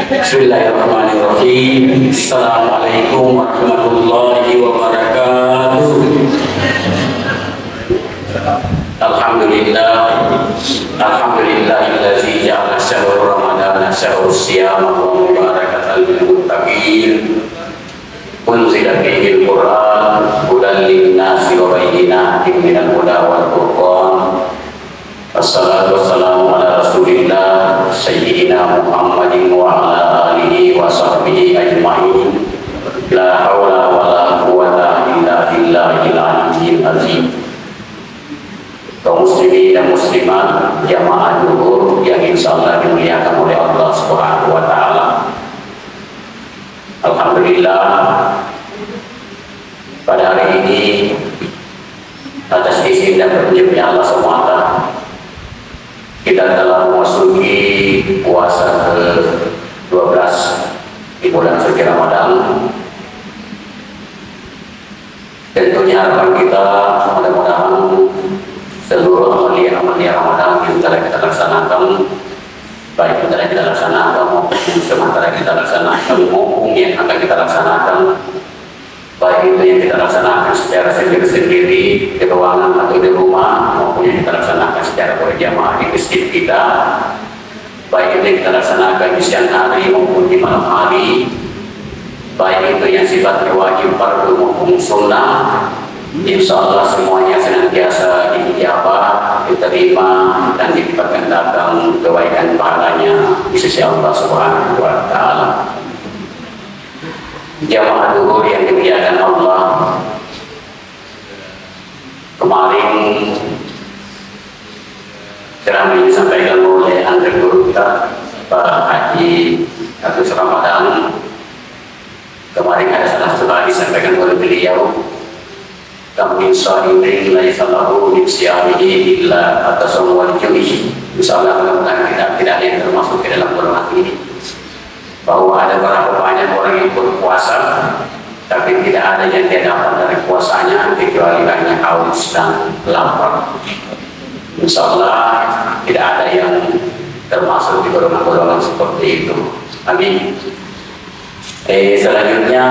Bismillahirrahmanirrahim. Assalamualaikum warahmatullahi wabarakatuh. Alhamdulillah. Alhamdulillahillazi ja'ala syahrul ramadana syahrul siyam wa mubarakatan lil muttaqin. Unzila fihi al-Qur'an hudan lin-nasi wa bayyinatin minal huda wal furqan. Wassalatu wassalamu ala rasulillah sayyidina Muhammadin wa ala alihi wa sahbihi ajma'in. La hawla wa la quwwata illa billahil aliyyil azim. Kaum muslimin dan muslimat jamaah zuhur yang insyaallah dimuliakan oleh Allah Subhanahu wa taala. Alhamdulillah, pada hari ini atas izin dan petunjuknya Allah SWT, kita telah memasuki puasa ke-12 di bulan suci Ramadan. Tentunya harapan kita mudah-mudahan seluruh amalia-amalia Ramadan yang telah kita laksanakan, baik yang telah kita laksanakan maupun yang sementara kita laksanakan maupun yang akan kita laksanakan, baik itu yang kita laksanakan secara sendiri-sendiri di ruangan atau di rumah, maupun yang kita laksanakan secara berjamaah di masjid kita, baik itu yang kita laksanakan di siang hari maupun di malam hari, baik itu yang sifatnya wajib fardu maupun sunnah, insyaallah semuanya senantiasa diijabah, diterima dan dilipat gandakan kebaikan pahalanya di sisi Allah Subhanahu wa taala. Jamaah zuhur yang dimuliakan Allah, kemarin ceramah yang disampaikan oleh Andre Guru kita Pak Haji Agus Ramadan, kemarin ada salah satu kali disampaikan oleh beliau, kami sahirin laisa lahu min siyamihi illa atasawwal wal ju'i. Insyaallah mudah-mudahan tidak ada yang termasuk di dalam golongan ini, bahwa ada berapa banyak orang yang berpuasa tapi tidak ada yang dia dapat dari puasanya kecuali hanya haus dan lapar. Insyaallah tidak ada yang termasuk di golongan-golongan seperti itu. Amin. Selanjutnya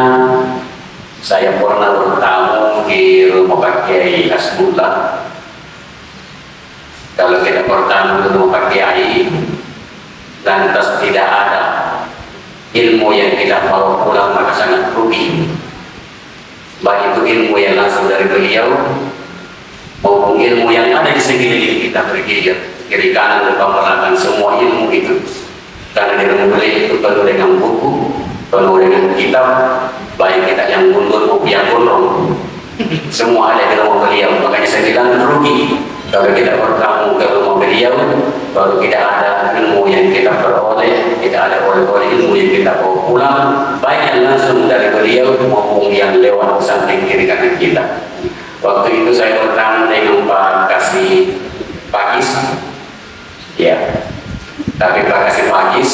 saya pernah bertamu di rumah Pak Kiai Hasbullah. Kalau kita bertamu di rumah Pak Kiai lantas tidak ada ilmu yang kita bawa pulang, maka sangat rugi. Baik itu ilmu yang langsung dari beliau maupun ilmu yang ada di sekeliling kita bergiliran kiri kanan depan belakang, semua ilmu itu karena di rumah beliau itu penuh dengan buku, penuh dengan kitab, baik kita yang mundur maupun yang gondrong, semua ada di rumah beliau. Makanya saya bilang rugi kalau kita bertamu ke rumah beliau baru tidak ada ilmu yang kita peroleh, tidak ada oleh-oleh ilmu yang kita bawa pulang, baik yang langsung dari beliau maupun yang lewat samping kiri kanan kita. Waktu itu saya bertamu dengan Pak Kasih Pakis, ya, tapi Pak Kasih Pakis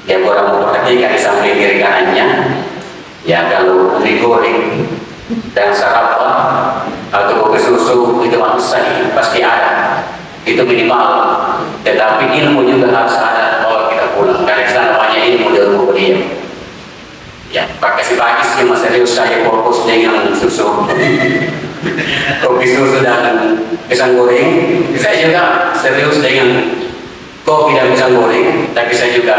dia kurang memperhatikan di samping kiri kanannya. Ya, kalau digoreng dan sarapan atau kopi susu itu manusia pasti ada, itu minimal. Tetapi ilmu juga harus ada bahwa kita pulang, karena sana banyak ilmu di rumah beliau. Ya, pakai si pagi cuma serius saya fokus dengan susu, kopi susu dan pisang goreng. Saya juga serius dengan kopi dan pisang goreng, tapi saya juga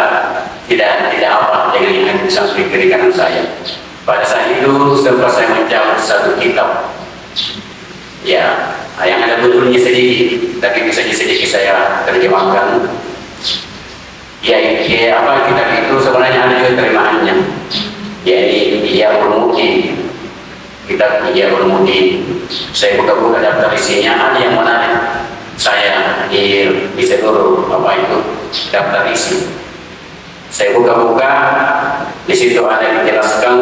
tidak apa dengan yang bisa kiri kanan saya. Pada saat itu sempat saya menjawab satu kitab, ya, yang ada betulnya sedikit, tapi bisa sedikit saya terjemahkan. Ya, apa kitab itu sebenarnya ada juga terjemahannya. Yaitu Ihya Ulumuddin, kitab Ihya Ulumuddin. Saya buka-buka daftar isinya, ada yang menarik. Saya di seluruh apa itu daftar isi. Saya buka-buka, di situ ada dijelaskan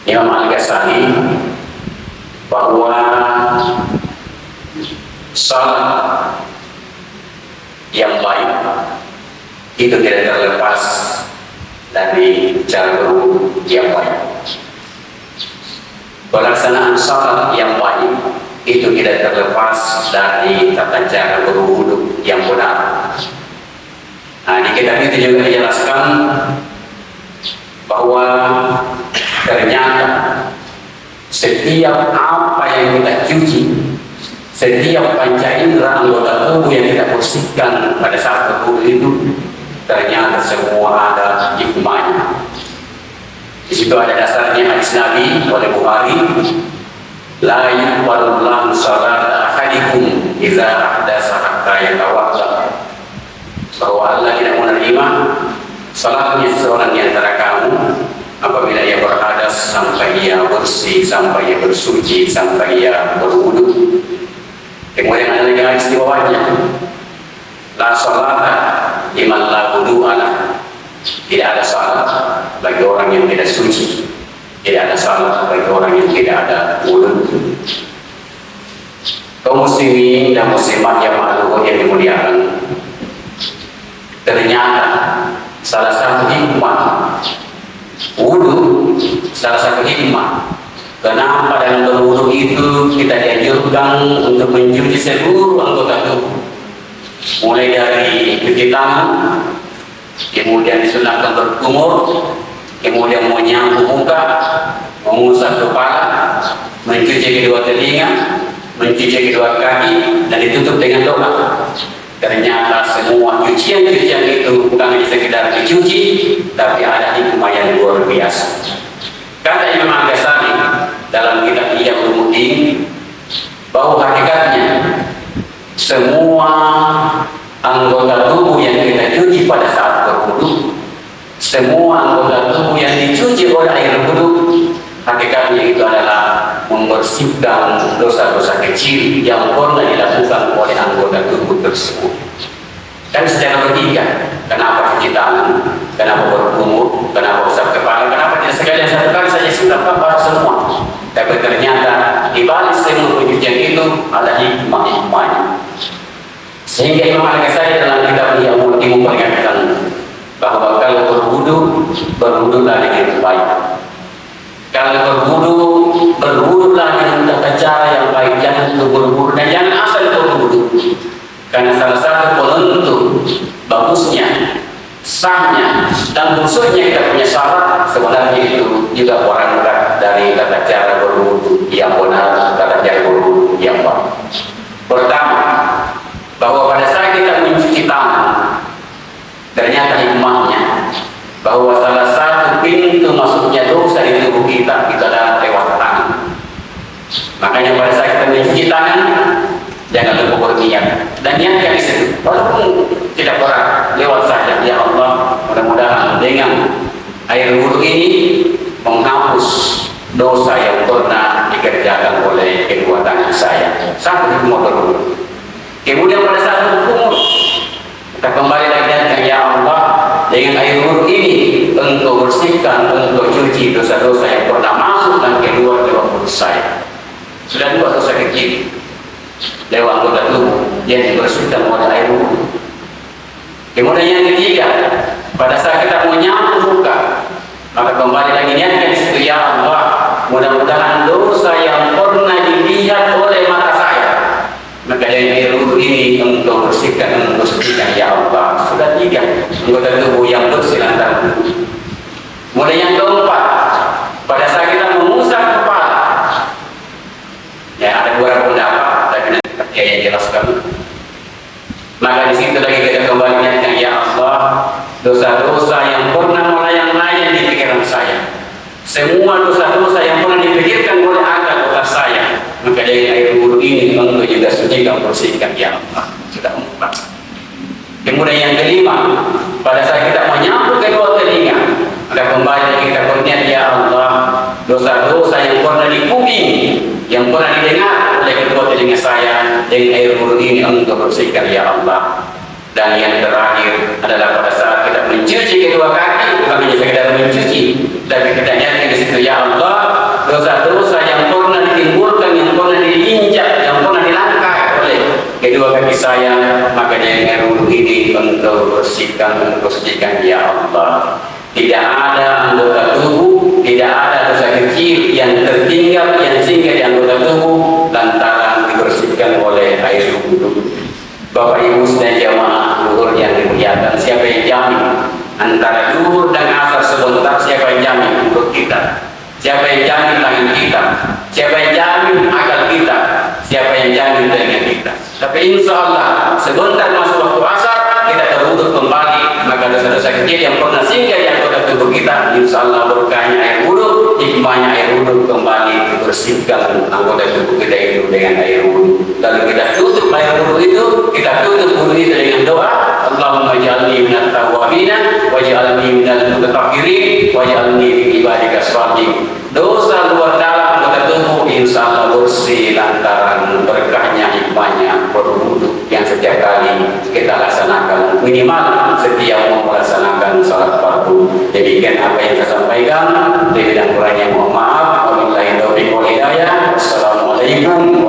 Imam Al-Ghazali bahwa salat yang baik itu tidak terlepas dari cara berwudu yang baik. Pelaksanaan salat yang baik itu tidak terlepas dari tata cara berwudu yang benar. Nah, di kitab itu juga dijelaskan bahwa ternyata setiap apa yang kita cuci, setiap panca indera anggota tubuh yang kita bersihkan pada saat berwudu itu, ternyata semua ada hikmahnya. Di situ ada dasarnya hadis Nabi oleh Bukhari, la yuqbalullahu salata ahadikum idza ahdatsa hatta yatawadda, bahwa Allah tidak menerima salatnya seseorang di antara kamu apabila ia berhadas sampai ia bersih, sampai ia bersuci, sampai ia berwudu. Kemudian ada lagi hadis di bawahnya, la salata liman la wudu'a lah. Tidak ada salat bagi orang yang tidak suci, tidak ada salat bagi orang yang tidak ada wudu. Kaum muslimin dan muslimat yang ma'luhun yang dimuliakan, ternyata salah satu hikmah wudu, salah satu hikmah kenapa dalam berwudu itu kita dianjurkan untuk mencuci seluruh anggota tubuh, mulai dari cuci tangan, kemudian disunahkan berkumur, kemudian menyapu muka, mengusap kepala, mencuci kedua telinga, mencuci kedua kaki, dan ditutup dengan doa. Ternyata semua cucian-cucian itu bukan hanya sekedar dicuci, tapi ada hikmah yang luar biasa. Kata Imam Al-Ghazali dalam kitab Ihya Ulumuddin bahwa hakikatnya semua anggota tubuh yang kita cuci pada saat berwudu, semua anggota tubuh yang dicuci oleh air wudu, hakikatnya itu adalah membersihkan dosa-dosa kecil yang pernah dilakukan oleh anggota tubuh tersebut. Dan secara logika, kenapa cuci tangan, kenapa berkumur, kenapa usap kepala, kenapa tidak sekalian satu kali saja sudah apa semua? Tapi ternyata di balik semua pencucian itu ada hikmah-hikmahnya. Sehingga Imam Al-Ghazali dalam kitab Ihya Ulumuddin memperingatkan bahwa kalau berwudulah dengan baik. Kalau berwudulah dengan tata cara yang baik, jangan berwudu dan jangan asal berwudu. Karena salah satu penentu bagusnya, sahnya, dan khususnya kita punya syarat sebenarnya itu juga berangkat dari tata cara berwudu yang benar, tata cara berwudu yang baik. Pertama, bahwa pada saat kita mencuci tangan, ternyata hikmahnya bahwa salah satu pintu masuknya dosa di tubuh kita itu adalah lewat tangan. Makanya pada saat kita mencuci tangan, jangan lupa berniat, dan niatkan di situ. Walaupun tidak berat, lewat saja. Ya Allah, mudah-mudahan dengan air wudu ini menghapus dosa yang pernah dikerjakan oleh kedua tangan saya. Satu hikmah berwudu. Kemudian pada saat berkumur, kita kembali lagi dan ya Allah, dengan air wudu ini engkau bersihkan, engkau cuci dosa-dosa yang pernah masuk dan keluar lewat mulut saya. Sudah dua dosa kecil lewat anggota tubuh yang dibersihkan oleh air wudu. Kemudian yang ketiga, pada saat kita mau nyapu muka, maka kembali lagi niatkan di situ, ya Allah, mudah-mudahan dosa yang pernah dilihat oleh mata saya, maka dari air wudu ini engkau bersihkan, engkau sucikan ya Allah. Sudah tiga anggota tubuh yang bersih antara tubuh. Mulai yang keempat, pada saat kita mengusap kepala, ya ada dua pendapat, tapi nanti yang jelaskan. Maka di situ lagi kita kembali niatkan ya Allah, dosa-dosa yang pernah melayang-layang di pikiran saya, semua dosa-dosa yang pernah dipikirkan oleh akal otak saya, maka dari air wudu ini engkau juga sucikan, bersihkan ya Allah. Sudah empat. Kemudian yang kelima, pada saat kita menyapu kedua telinga, maka kembali kita berniat ya Allah, dosa-dosa yang pernah di kuping, yang pernah didengar oleh kedua telinga saya, dengan air wudu ini engkau bersihkan ya Allah. Dan yang terakhir adalah pada saat kita mencuci kedua kaki, bukan hanya sekedar mencuci, tapi kita niatkan di situ ya Allah, dosa-dosa yang pernah ditimbulkan, yang pernah diinjak, yang pernah dilangkah oleh kedua kaki saya, maka dengan air wudu ini engkau bersihkan, engkau sucikan ya Allah. Tidak ada anggota tubuh, tidak ada dosa kecil yang tertinggal, yang singgah di anggota tubuh lantaran dibersihkan oleh air wudu. Bapak Ibu dan jamaah luhur yang dimuliakan, siapa yang kita? Siapa yang jamin tangan kita? Siapa yang jamin akal kita? Siapa yang jamin telinga kita? Tapi insya Allah sebentar masuk waktu asar kita terwudhu kembali, maka dosa-dosa kecil yang pernah singgah di anggota tubuh kita, insya Allah berkahnya air wudhu, hikmahnya air wudhu kembali dibersihkan anggota tubuh kita itu dengan air wudhu. Lalu kita tutup air wudhu itu, kita tutup wudhu itu dengan doa, Allahumma ij'alni minat tawwabina waj'alni minal mutatahhirin waj'alni min ibadika sholihin. Dosa luar dalam anggota tubuh insya Allah bersih lantaran berkahnya hikmahnya berwudhu yang setiap kali kita laksanakan, minimal setiap mau melaksanakan salat fardu. Demikian apa yang saya sampaikan, lebih dan kurangnya mohon maaf. Wabillahi taufiq wal hidayah. Assalamualaikum